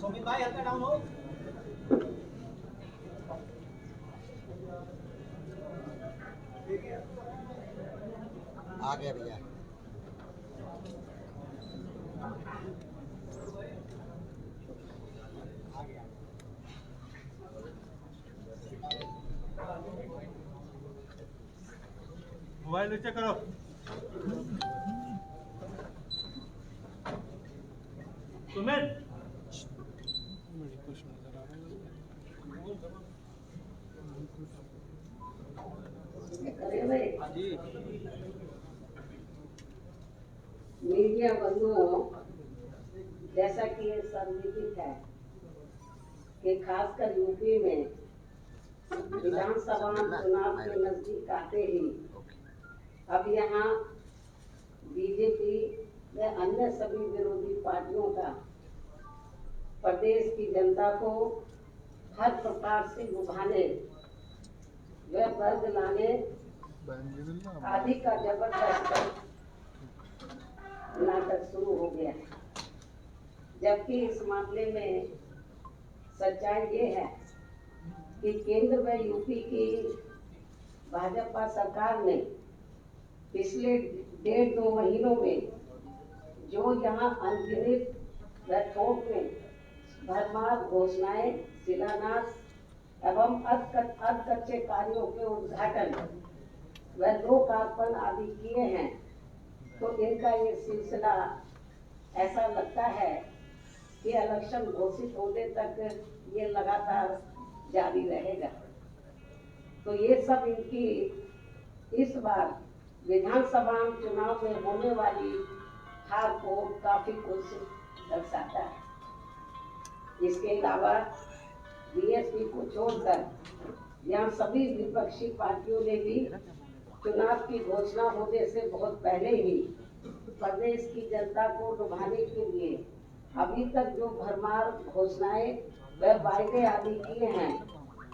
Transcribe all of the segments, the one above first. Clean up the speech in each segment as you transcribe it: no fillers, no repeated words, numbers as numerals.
सुमित भाई हल्का डाउन हो। आ गया भैया। मोबाइल नीचे करो। सुमित जी मीडिया बंधुओं, जैसा कि ये संदिग्ध है कि खासकर यूपी में विधानसभा चुनाव के नजदीक आते ही अब यहाँ बीजेपी व अन्य सभी विरोधी पार्टियों का प्रदेश की जनता को हर प्रकार से लुभाने व वर्ग लाने आदि का जबरदस्त नाटक शुरू हो गया है। जबकि इस मामले में सच्चाई ये है कि केंद्र व यूपी की भाजपा सरकार ने पिछले 1.5-2 महीनों में जो यहाँ अनगिनत व थोक में भरमार घोषणाएं, शिलान्यास एवं अधकच्चे कार्यों के उद्घाटन व लोकार्पण आदि किए हैं, तो इनका ये सिलसिला ऐसा लगता है कि इलेक्शन घोषित होने तक ये लगातार जारी रहेगा। तो ये सब इनकी इस बार विधानसभा चुनाव में होने वाली हार को काफी कुछ दर्शाता है। इसके अलावा बीएसपी को छोड़कर यहाँ सभी विपक्षी पार्टियों ने भी चुनाव की घोषणा होने से बहुत पहले ही प्रदेश की जनता को लुभाने के लिए अभी तक जो भरमार घोषणाएं व वायदे आदि किए हैं,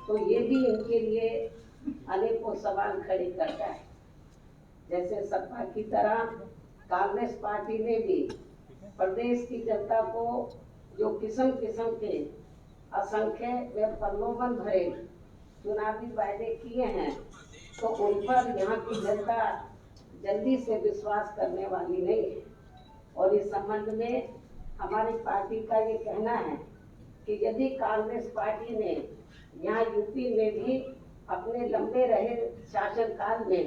तो ये भी इनके लिए अनेकों सवाल खड़े करता है। जैसे सपा की तरह कांग्रेस पार्टी ने भी प्रदेश की जनता को जो किस्म किस्म के असंख्य व प्रलोभन भरे चुनावी वायदे किए हैं, तो उन पर यहाँ की जनता जल्दी से विश्वास करने वाली नहीं है। और इस संबंध में हमारी पार्टी का ये कहना है कि यदि कांग्रेस पार्टी ने यहाँ यूपी में भी अपने लंबे रहे शासनकाल में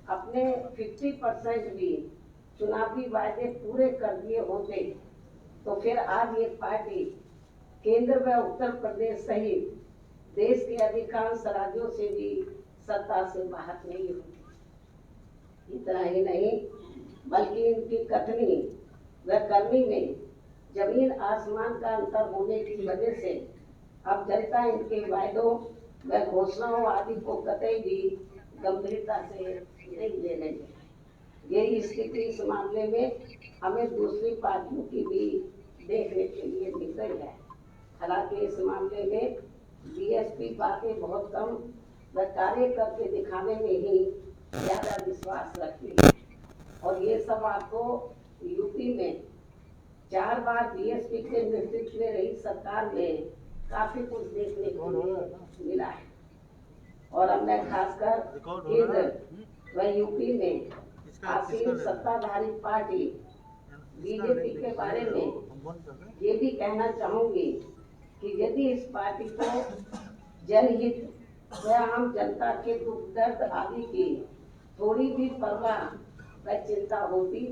अपने 50% भी चुनावी वायदे पूरे कर दिए होते, तो फिर आज ये पार्टी केंद्र व उत्तर प्रदेश सहित देश के अधिकांश राज्यों से भी सत्ता से बाहर नहीं होती। इतना ही नहीं, बल्कि इनकी कथनी व करनी में जमीन आसमान का अंतर होने की वजह से अब जनता इनके वायदों व घोषणाओं आदि को कतई भी गंभीरता से नहीं ले रही है। ये स्थिति इस मामले में हमें दूसरी पार्टियों की भी देखने के लिए मिल रही है। हालांकि इस मामले में बीएसपी बातें बहुत कम व कार्य करके दिखाने में ही ज्यादा विश्वास रखती है। और ये सब आपको यूपी में 4 बार बीएसपी के नेतृत्व में रही सरकार में काफी कुछ देखने को मिला है। और हमने खासकर केंद्र व यूपी में आसीन सत्ताधारी पार्टी बीजेपी के बारे में ये भी कहना चाहूंगी कि यदि इस पार्टी को जनहित व आम जनता के दुख दर्द आदि की थोड़ी भी परवाह व चिंता होती,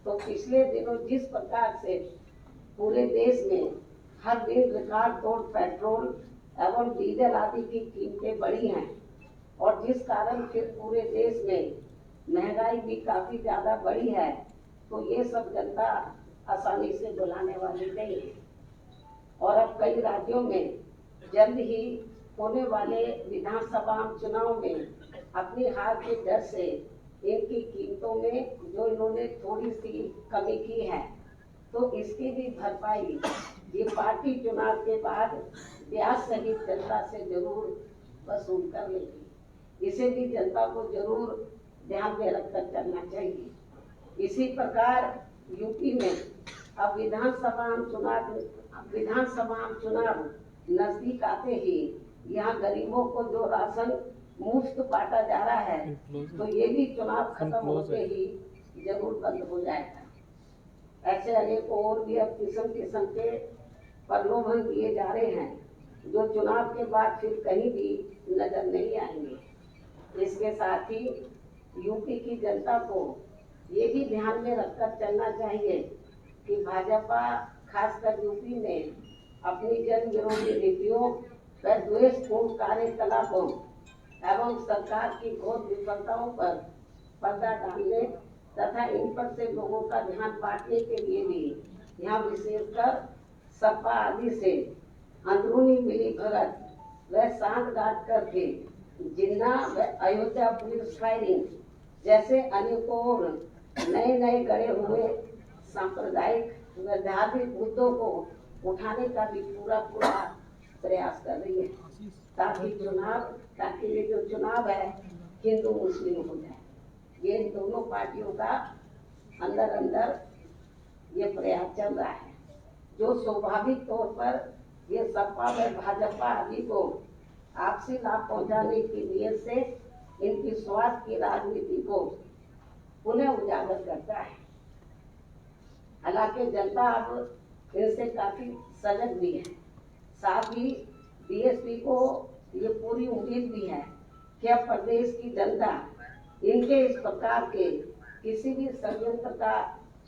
तो पिछले दिनों जिस प्रकार से पूरे देश में हर दिन रिकॉर्ड तोड़ पेट्रोल एवं डीजल आदि की कीमतें बढ़ी हैं और जिस कारण फिर पूरे देश में महंगाई भी काफी ज्यादा बढ़ी है, तो ये सब जनता आसानी से बुलाने वाली नहीं है। और अब कई राज्यों में जल्द ही होने वाले विधानसभा चुनाव में अपनी हार के डर से इनकी कीमतों में जो इन्होंने थोड़ी सी कमी की है, तो इसकी भी भरपाई ये पार्टी चुनाव के बाद ब्याज सहित जनता से जरूर वसूल कर लेगी। इसे भी जनता को जरूर ध्यान में रखकर करना चाहिए। इसी प्रकार यूपी में अब विधानसभा चुनाव नजदीक आते ही यहाँ गरीबों को जो राशन मुफ्त बांटा जा रहा है, तो ये भी चुनाव खत्म होते ही जरूर बंद हो जाएगा। ऐसे अनेक और भी अब किस्म के प्रलोभन किए जा रहे हैं, जो चुनाव के बाद फिर कहीं भी नजर नहीं आएंगे। इसके साथ ही यूपी की जनता को ये भी ध्यान में रखकर चलना चाहिए कि भाजपा खासकर यूपी में अपनी जन विरोधी नीतियों व द्वेषपूर्ण कार्यकलापों एवं सरकार की घोर विफलताओं पर पर्दा डालने तथा इन पर से लोगों का ध्यान बांटने के लिए भी यहाँ विशेषकर सपा आदि से अंदरूनी मिलीभगत व सांठगांठ करके जिन्ना व अयोध्या पुलिस फायरिंग जैसे अनेकों नए गढ़े हुए सांप्रदायिक व धार्मिक मुद्दों को उठाने का भी पूरा प्रयास कर रही है, ताकि ये जो चुनाव है हिंदू मुस्लिम हो जाए। ये इन दोनों पार्टियों का अंदर ये प्रयास चल रहा है, जो स्वाभाविक तौर पर ये सपा व भाजपा आदि को आपसी लाभ पहुंचाने की नीयत से इनकी स्वार्थ की राजनीति को पुनः उजागर करता है। हालांकि जनता अब इनसे काफी सजग भी है। साथ ही बीएसपी को ये पूरी उम्मीद भी है कि अब प्रदेश की जनता इनके इस प्रकार के किसी भी षड्यंत्र का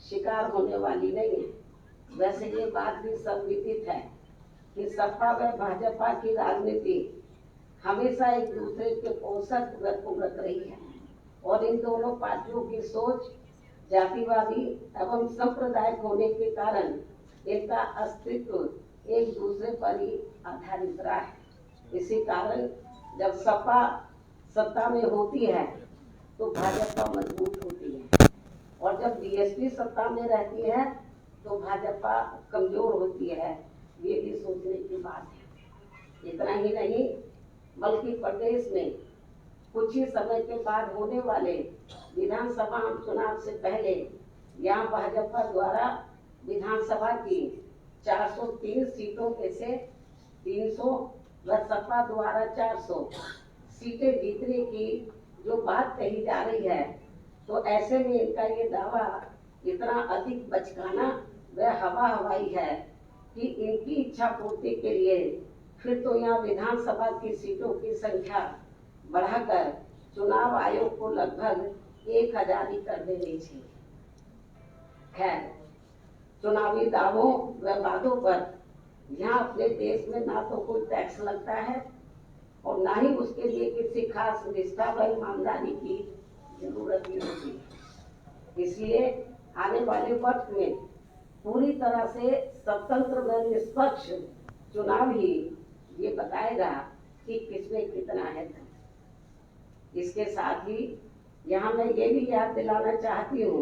शिकार होने वाली नहीं है। वैसे ये बात भी सर्वविदित है कि सपा व भाजपा की राजनीति हमेशा एक दूसरे के पोषक रख रही है और इन दोनों पार्टियों की सोच जातिवादी एवं सांप्रदायिक होने के कारण इनका अस्तित्व एक दूसरे पर ही आधारित रहा है। इसी कारण जब सपा सत्ता में होती है तो भाजपा मजबूत होती है और जब बीएसपी सत्ता में रहती है तो भाजपा कमजोर होती है। ये भी सोचने की बात है। इतना ही नहीं बल्कि प्रदेश में कुछ ही समय के बाद होने वाले विधानसभा चुनाव से पहले यहाँ भाजपा द्वारा विधानसभा की 403 सीटों में से 300 व सपा द्वारा 400 सीटें जीतने की जो बात कही जा रही है, तो ऐसे में इनका ये दावा इतना अधिक बचकाना व हवाई है कि इनकी इच्छा पूर्ति के लिए फिर तो यहाँ विधानसभा की सीटों की संख्या बढ़ाकर चुनाव आयोग को लगभग 1000 ही कर देनी चाहिए। खैर, चुनावी दावों व वादों पर यहाँ अपने देश में ना तो कोई टैक्स लगता है और ना ही उसके लिए किसी खास निष्ठा व ईमानदारी की जरूरत ही होती है। इसलिए आने वाले वक्त में पूरी तरह से स्वतंत्र व निष्पक्ष चुनाव ही ये बताएगा कि किसमें कितना है धन। इसके साथ ही यहाँ मैं ये भी याद दिलाना चाहती हूँ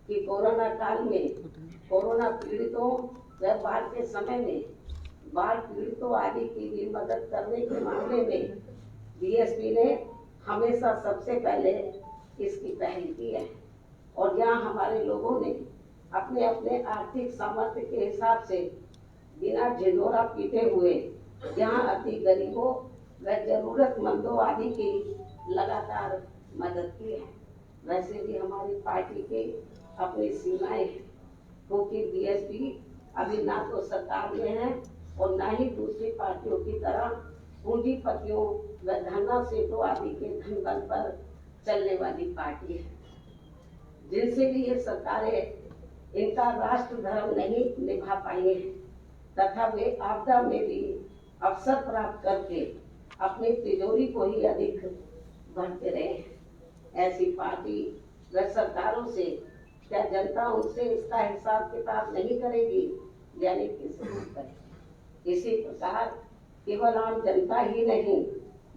कि कोरोना काल में कोरोना पीड़ितों व बाढ़ के समय में बाढ़ पीड़ितों आदि की भी मदद करने के मामले में बीएसपी ने हमेशा सबसे पहले इसकी पहल की है और यहाँ हमारे लोगों ने अपने अपने आर्थिक सामर्थ्य के हिसाब से बिना ढिंढोरा पीटे हुए यहाँ अति गरीबों व जरूरतमंदों आदि की लगातार मदद की है। वैसे भी हमारी पार्टी की अपनी सीमाएं हैं, क्योंकि बीएसपी अभी ना तो सरकार में है और ना ही दूसरी पार्टियों की तरह पूंजीपतियों व धनना सेठों आदि के धन बल पर चलने वाली पार्टी है, जिनसे भी ये सरकारें इनका राष्ट्र धर्म नहीं निभा पाई है तथा वे आपदा में भी अवसर प्राप्त करके अपनी तिजोरी को ही अधिक भरते रहे हैं। ऐसी पार्टी व सरकारों से क्या जनता उनसे इसका हिसाब किताब नहीं करेगी, यानी किसी करेगी। इसी प्रकार केवल आम जनता ही नहीं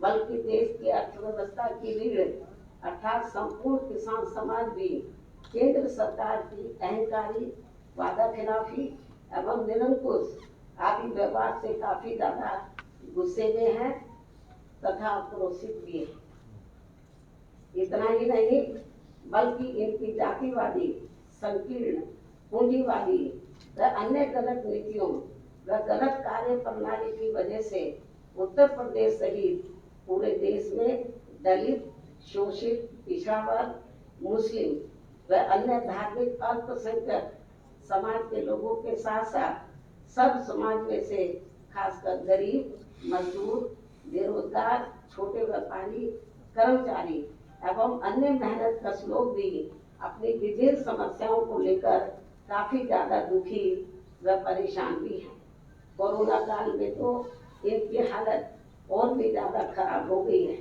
बल्कि देश की अर्थव्यवस्था की रीढ़ अर्थात संपूर्ण किसान समाज भी केंद्र सरकार की अहंकारी वादा खिलाफी एवं निरंकुश आदि व्यवहार से काफी ज्यादा गुस्से में है तथा आक्रोशित भी है। इतना ही नहीं बल्कि इनकी जातिवादी संकीर्ण पूंजीवादी व अन्य गलत नीतियों व गलत कार्य प्रणाली की वजह से उत्तर प्रदेश सहित पूरे देश में दलित, शोषित, पिछड़ा वर्ग, मुस्लिम व अन्य धार्मिक अल्पसंख्यक समाज के लोगों के साथ साथ सब समाज में से खासकर गरीब, मजदूर, बेरोजगार, छोटे व्यापारी, कर्मचारी एवं अन्य मेहनतकश लोग भी अपनी विभिन्न समस्याओं को लेकर काफी ज्यादा दुखी व परेशान भी हैं। कोरोना काल में तो इनकी हालत और भी ज्यादा खराब हो गई है।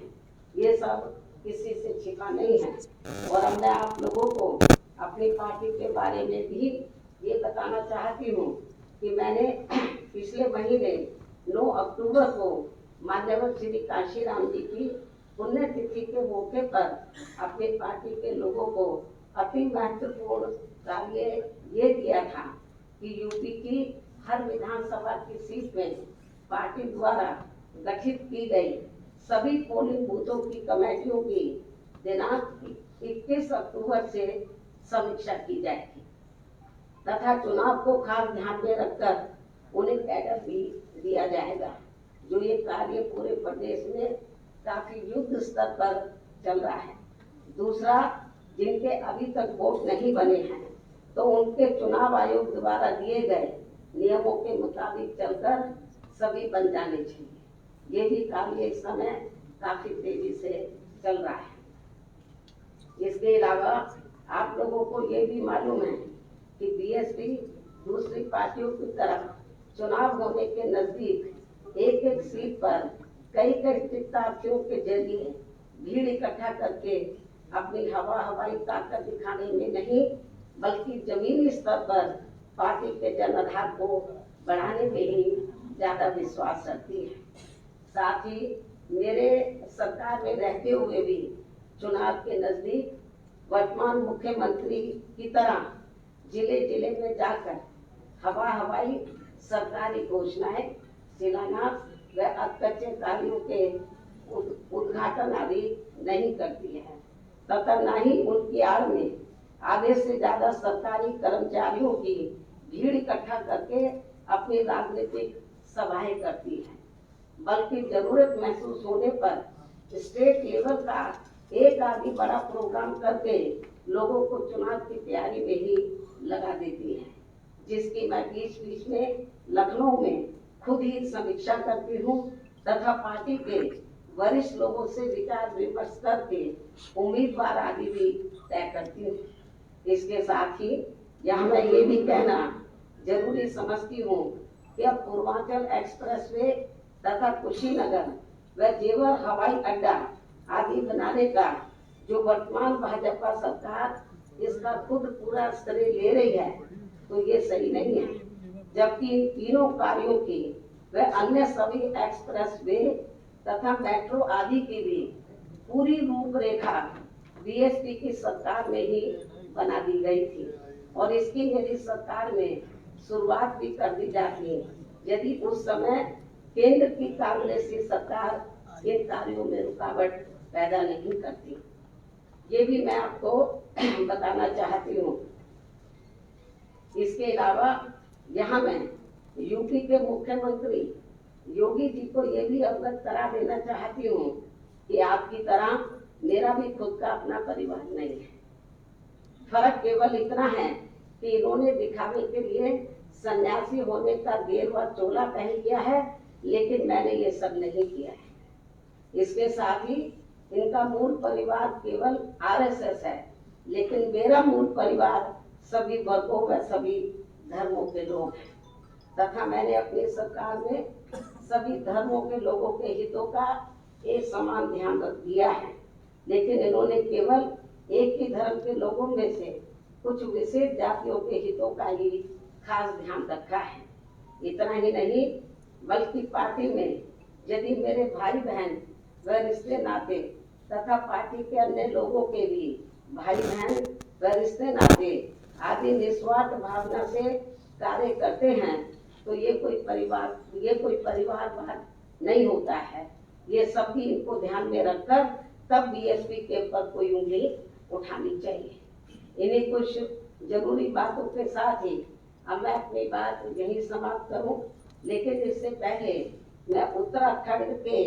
ये सब किसी से छिपा नहीं है। और अब मैं आप लोगों को अपनी पार्टी के बारे में भी ये बताना चाहती हूँ कि मैंने पिछले महीने 9 अक्टूबर को मान्यवर श्री काशीराम जी की पुण्यतिथि के मौके पर अपनी पार्टी के लोगों को अति महत्वपूर्ण कार्य ये दिया था कि यूपी की हर विधानसभा की सीट में पार्टी द्वारा गठित की गई सभी पोलिंग बूथों की कमेटियों की दिनांक 21 अक्टूबर से समीक्षा की जाएगी तथा चुनाव को खास ध्यान में रखकर उन्हें कैडर भी दिया जाएगा। जो ये कार्य पूरे प्रदेश में काफी युद्ध स्तर पर चल रहा है। दूसरा, जिनके अभी तक वोट नहीं बने हैं तो उनके चुनाव आयोग द्वारा दिए गए नियमों के मुताबिक चलकर सभी बन जाने चाहिए। ये भी कार्य इस समय काफी तेजी से चल रहा है। इसके अलावा आप लोगों को ये भी मालूम है कि बीएसपी दूसरी पार्टियों की तरह चुनाव होने के नजदीक एक एक सीट पर कई प्रत्याशियों के जरिए भीड़ इकट्ठा करके अपनी हवाई ताकत दिखाने में नहीं बल्कि जमीनी स्तर पर पार्टी के जनाधार को बढ़ाने में ही ज्यादा विश्वास रखती है। साथ ही मेरे सरकार में रहते हुए भी चुनाव के नजदीक वर्तमान मुख्यमंत्री की तरह जिले जिले में जाकर हवाई सरकारी घोषणाएं, शिलान्यास व कच्चे कार्यों के उद्घाटन आदि नहीं करती है तथा न ही उनकी आड़ में आधे से ज्यादा सरकारी कर्मचारियों की भीड़ इकट्ठा करके अपनी राजनीतिक सभाएं करती है, बल्कि जरूरत महसूस होने पर स्टेट लेवल का एक आदि बड़ा प्रोग्राम करके लोगों को चुनाव की तैयारी में ही लगा देती है, जिसकी मैं बीच बीच में लखनऊ में खुद ही समीक्षा करती हूँ तथा पार्टी के वरिष्ठ लोगों से विचार विमर्श करके उम्मीदवार आदि भी तय करती हूँ। इसके साथ ही यहाँ मैं ये भी कहना जरूरी समझती हूँ कि अब पूर्वांचल एक्सप्रेसवे तथा कुशीनगर व जेवर हवाई अड्डा आदि बनाने का जो वर्तमान भाजपा सरकार इसका खुद पूरा श्रेय ले रही है तो ये सही नहीं है, जबकि इन तीनों कार्यों की व अन्य सभी एक्सप्रेसवे तथा मेट्रो आदि की भी पूरी रूपरेखा बीएसपी की सरकार में ही बना दी गई थी और इसकी मेरी सरकार में शुरुआत भी कर दी जाती है यदि उस समय केंद्र की कांग्रेसी सरकार इन कार्यों में रुकावट पैदा नहीं करती। ये भी मैं आपको बताना चाहती हूँ। इसके अलावा यहाँ मैं यूपी के मुख्यमंत्री योगी जी को ये भी अवगत करा देना चाहती हूँ कि आपकी तरह मेरा भी खुद का अपना परिवार नहीं है। फर्क केवल इतना है कि इन्होंने दिखावे के लिए सन्यासी होने का गेरुआ चोला पहन लिया है, लेकिन मैंने ये सब नहीं किया है। इसके साथ ही इनका मूल परिवार केवल आरएसएस है, लेकिन मेरा मूल परिवार सभी वर्गों व सभी धर्मों के लोग हैं तथा मैंने अपनी सरकार में सभी धर्मों के लोगों के हितों का एक समान ध्यान रख दिया है, लेकिन इन्होंने केवल एक ही धर्म के लोगों में से कुछ विशेष जातियों के हितों का ही खास ध्यान रखा है। इतना ही नहीं बल्कि पार्टी में यदि मेरे भाई बहन व रिश्ते नाते तथा पार्टी के अन्य लोगों के भी भाई बहन व रिश्ते नाते आदि निस्वार्थ भावना से कार्य करते हैं तो ये कोई परिवारवाद नहीं होता है। ये सब भी इनको ध्यान में रखकर तब बीएसपी के ऊपर कोई उंगली उठानी चाहिए। इन्हें कुछ जरूरी बातों के साथ ही अब मैं अपनी बात यही समाप्त करूं, लेकिन इससे पहले मैं उत्तराखंड के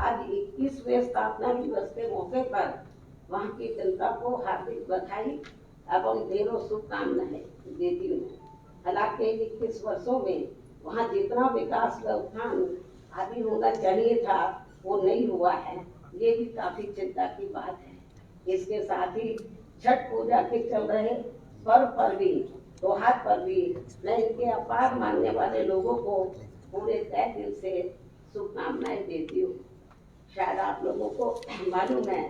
आज 21वें स्थापना दिवस के मौके पर वहां की जनता को हार्दिक बधाई एवं ढेरों शुभकामनाएं देती हूँ। हालांकि 21 वर्षों में वहाँ जितना विकास का उत्थान आदि होना चाहिए था वो नहीं हुआ है, ये भी काफी चिंता की बात है। इसके साथ ही छठ पूजा के चल रहे पर्व पर भी, त्योहार पर भी मैं इनके अपार मानने वाले लोगों को पूरे तय दिल से शुभकामनाएं देती हूँ। शायद आप लोगों को मालूम है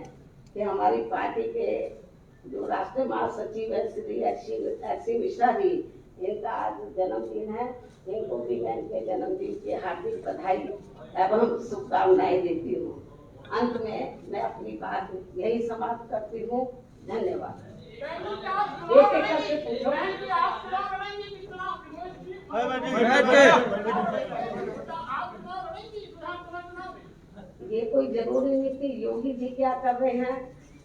कि हमारी पार्टी के जो राष्ट्रीय महासचिव है श्री एस.सी. मिश्रा जी, इनका आज जन्मदिन है। इनको भी मैं इनके जन्मदिन की हार्दिक बधाई एवं शुभकामनाएं देती हूँ। अंत में मैं अपनी बात यही समाप्त करती हूँ। धन्यवाद। एक एक करके पूछो। ये कोई जरूरी नहीं कि योगी जी क्या कर रहे हैं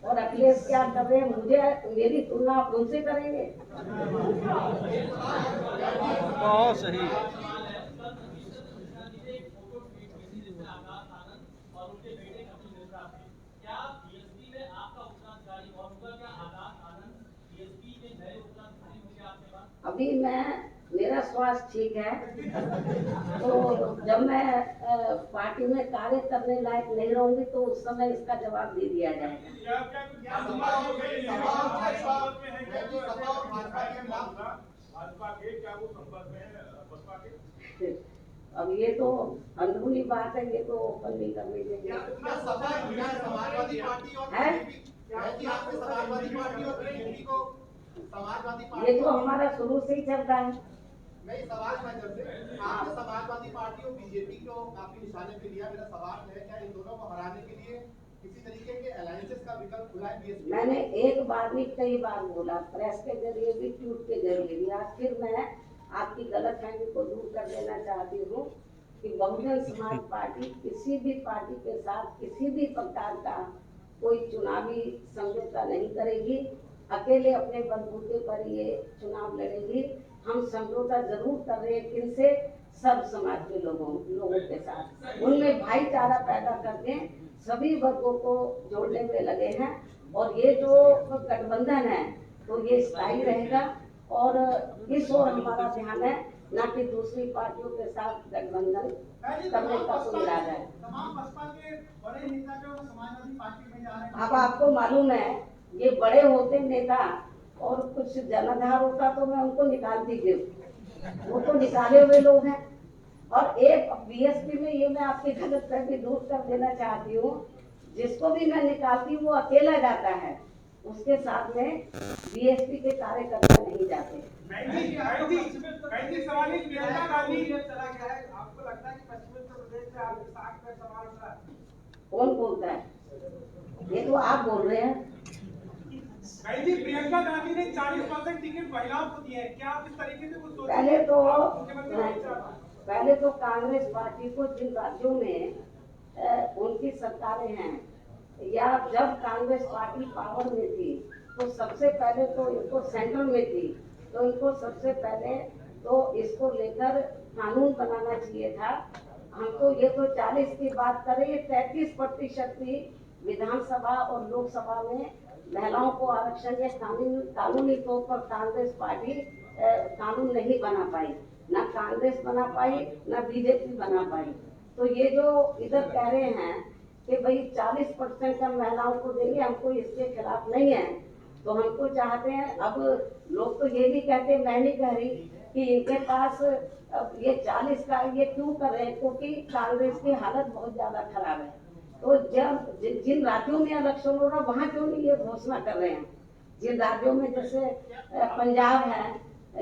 और अखिलेश क्या कर रहे हैं, मुझे मेरी तुलना आप उनसे करेंगे। बहुत सही। अभी मेरा स्वास्थ्य ठीक है, तो जब मैं पार्टी में कार्य करने लायक नहीं रहूंगी तो उस समय इसका जवाब दे दिया जाएगा। अब ये तो अंदरूनी बात है, ये तो ओपन नहीं करने देंगे। ये तो हमारा शुरू से ही चलता है। नहीं, सवाल है जब आपने समाजवादी पार्टी और बीजेपी को काफी निशाने पे लिया। मेरा सवाल है, क्या इन दोनों को हराने के लिए किसी तरीके के अलायंसेस का विकल्प खुला है बीएसपी? मैंने एक बार नहीं कई बार बोला, प्रेस के जरिए भी, ट्वीट के जरिए भी। आज फिर मैं आपकी गलतफहमी को दूर कर देना चाहती हूँ कि बहुजन समाज पार्टी किसी भी पार्टी के साथ किसी भी प्रकार का कोई चुनावी समझौता नहीं करेगी। अकेले अपने बलबूते पर ये चुनाव लड़ेगी। हम समझौता जरूर कर रहे हैं किनसे, सब समाज के लोगों के साथ, उनमें भाईचारा पैदा करके सभी वर्गों को जोड़ने में लगे हैं। और ये जो गठबंधन है तो ये स्थायी रहेगा और इस ओर हमारा ध्यान है, न कि दूसरी पार्टियों के साथ गठबंधन करने का कोई इरादा है। अब आपको मालूम है, ये बड़े होते नेता और कुछ जनाधार होता तो मैं उनको निकाल दीजिए, वो तो निकाले हुए लोग हैं। और एक बीएसपी में ये मैं आपकी गलतफहमी दूर कर देना चाहती हूँ, जिसको भी मैं निकालती हूँ वो अकेला जाता है, उसके साथ में बीएसपी के कार्यकर्ता नहीं जाते। आपको लगता है कि पश्चिम उत्तर प्रदेश में आपके साथ में सवाल उठा है? कौन बोलता है? ये तो आप बोल रहे हैं। जी, प्रियंका गांधी ने 40% टिकट महिलाओं को दिए हैं, क्या आप इस तरीके से कुछ सोचते हैं? पहले तो कांग्रेस पार्टी को जिन राज्यों में उनकी सरकारें हैं, या जब कांग्रेस पार्टी पावर में थी तो सबसे पहले तो इनको सेंट्रल में थी, तो इनको सबसे पहले तो इसको लेकर कानून बनाना चाहिए था। हम तो ये तो 40 की बात करें, 33% की विधानसभा और लोकसभा में महिलाओं को आरक्षण के कानूनी तौर पर कांग्रेस पार्टी कानून नहीं बना पाई, ना कांग्रेस बना पाई, ना बीजेपी बना पाई। तो ये जो इधर कह रहे हैं कि भाई 40% का महिलाओं को देंगे, हमको इसके खिलाफ नहीं है, तो हमको चाहते हैं। अब लोग तो ये भी कहते हैं, मैं नहीं कह रही कि इनके पास अब ये 40 का ये क्यों कर रहे हैं, क्योंकि कांग्रेस की हालत बहुत ज्यादा खराब है। तो जब जिन राज्यों में इलेक्शन हो रहा वहाँ क्यों नहीं ये घोषणा कर रहे हैं? जिन राज्यों में जैसे पंजाब है,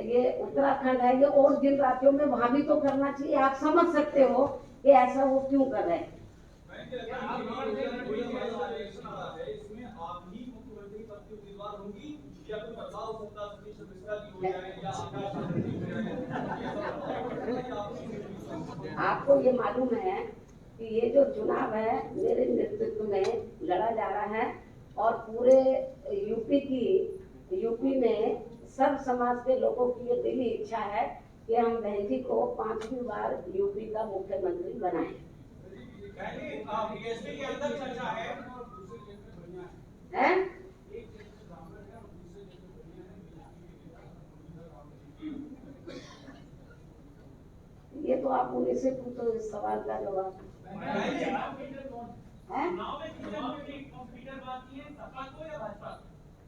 ये उत्तराखंड है, ये और जिन राज्यों में, वहाँ भी तो करना चाहिए। आप समझ सकते हो कि ऐसा वो क्यों कर रहे हैं। आपको ये मालूम है कि ये जो चुनाव है मेरे नेतृत्व में लड़ा जा रहा है और पूरे यूपी में सब समाज के लोगों की ये दिली इच्छा है कि हम बहन जी को 5वीं बार यूपी का मुख्यमंत्री बनाएं। बीएसपी के अंदर चर्चा है हैं? ये तो आप उन्हीं से पूछो इस सवाल का जवाब है।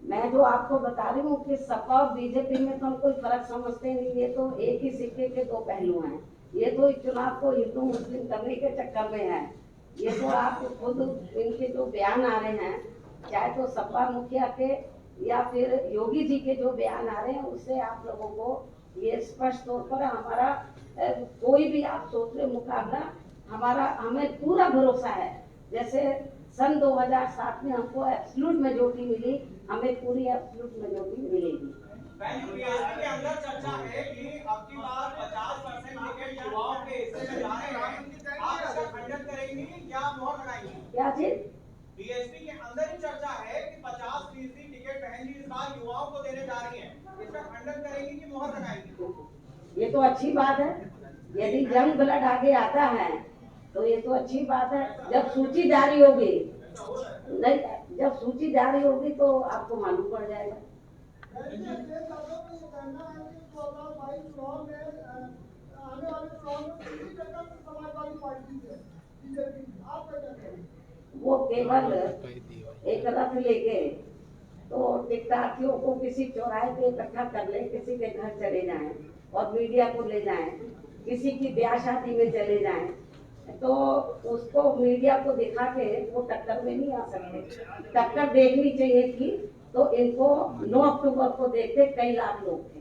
मैं जो आपको बता रही हूँ कि सपा और बीजेपी में तो हम कोई फर्क समझते नहीं, ये तो एक ही सिक्के के दो पहलू हैं। ये तो इस चुनाव को हिंदू मुस्लिम करने के चक्कर में है। ये तो आप खुद इनके जो बयान आ रहे हैं, चाहे तो सपा मुखिया के या फिर योगी जी के जो बयान आ रहे हैं, उससे आप लोगों को ये स्पष्ट तौर पर हमारा कोई भी आप सोच रहे मुकाबला हमें पूरा भरोसा है। जैसे सन 2007 में हमको एब्सोल्यूट मेजॉरिटी मिली, हमें पूरी एब्सोल्यूट मेजॉरिटी मिलेगी। बीएसपी के अंदर चर्चा है कि अब की बार 50% टिकट युवाओं के हिस्से में जा रहे हैं, आप इसका खंडन करेंगी या मोहर लगाएंगी? क्या चीज? बीएसपी के अंदर ही चर्चा है कि 50% टिकट बहन जी इस बार युवाओं को देने जा रही हैं, इसका खंडन करेंगी कि मोहर लगाएंगी? ये तो अच्छी बात है। यदि यंग ब्लड आगे आता है तो ये तो अच्छी बात है। जब सूची जारी होगी, नहीं, जब सूची जारी होगी तो आपको मालूम पड़ जाएगा। वो केवल एक रथ लेके तो टिकटार्थियों को किसी चौराहे पे इकट्ठा कर ले, किसी के घर चले जाएं और मीडिया को ले जाएं, किसी की ब्याह शादी में चले जाएं, तो उसको मीडिया को दिखा के वो टक्कर में नहीं आ सकते। टक्कर देखनी चाहिए थी तो इनको 9 अक्टूबर को देखते कई लाख लोग थे।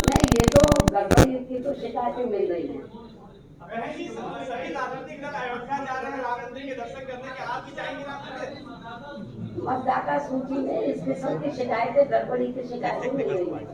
नहीं, ये तो गड़बड़ी की तो शिकायतें मिल रही हैं। सही राजनीतिक दल अयोध्या जा रहे हैं राजनीति के दर्शन करने के, आप भी जाएंगे राजनीति? मतदाता सूची में इस किस्म की शिकायतें, गड़बड़ी की शिकायतें मिल रही हैं।